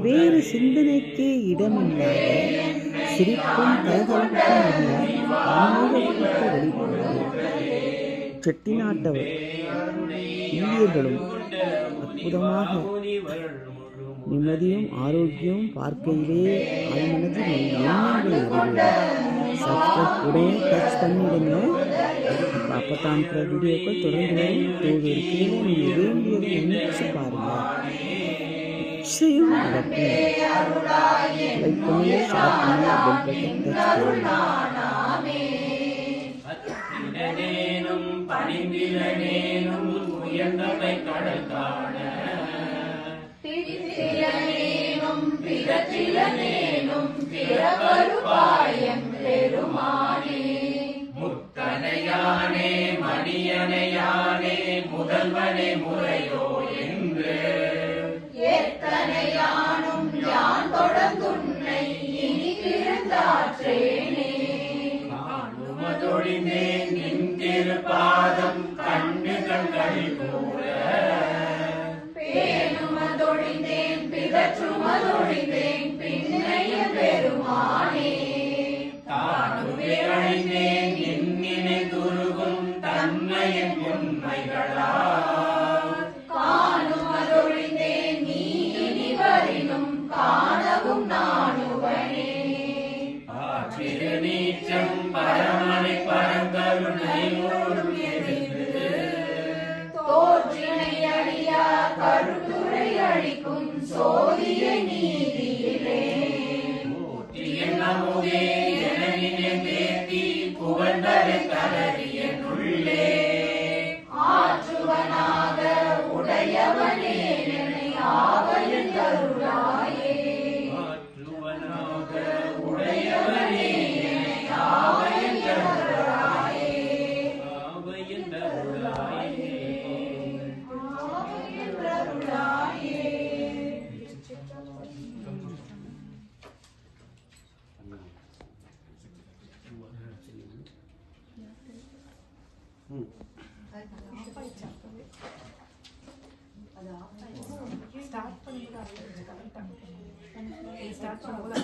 வேறு சிந்தனைக்கே இடமில்லாத சிரிப்பும் கலகலப்பும் உள்ள ஆன்மீகத்திற்கு வெளிப்படுவது செட்டிநாட்டவர் இந்தியர்களும் அற்புதமாக நிம்மதியும் ஆரோக்கியமும் பார்க்கையிலே ஆழ்மனதில் எண்ணங்கள் நிறைவேறும். சப்ஸ்கிரைப் உடனே டச் பண்ணிடுங்க. அப்போ தான் வீடியோக்கள் தொடர்ந்து தோல்விக்கு நீங்கள் வேண்டியதை நினைச்சு பாருங்க. நிச்சயம் நடக்கும். லைக் பண்ணி ஷேர் பண்ணி பெல் பட்டன் டச் பண்ணுங்க. முத்தனையானே மணியனையானே முதல்வனே முறையோ என்று எத்தனையானும் யான் தொடர்ந்துன்னை இனி பிறந்தாற்றேனே காணுமதொழிந்தேன் நின் திருப்பாதம் கண்ணுகள் கூட பேணுமதொழிந்தேன் பிதற்றுமதொழிந்தேன் பின்னைய பெருமானே தானுவே அழிந்தேன் என்னினை துருகும் தன்மையின் உண்மைகளா காணுமதொழிந்தேன் நீ இனி வரினும் காணவும் நானுவனே ஆற்றிரு நீச்சம் பரமனை பரங்கருணை ஓடும் எதிர்த்து தோற்றினை அழியா கருத்துரை அழிக்கும் சோதிய நீதியிலே நமதே எனனினை தேத்தி புகழ்ந்தரை கலரியனுள்ளே ஆற்றுவனாக உடையவனே என்னை ஆவலில் தருளாயே ஆற்றுவனாக உடையவனே என்னை ஆவலில் தருளாயே ஆவலில் தருளாயே ஆவலில் தருளாயே. ஸ்டார்ட் பண்ணும்போது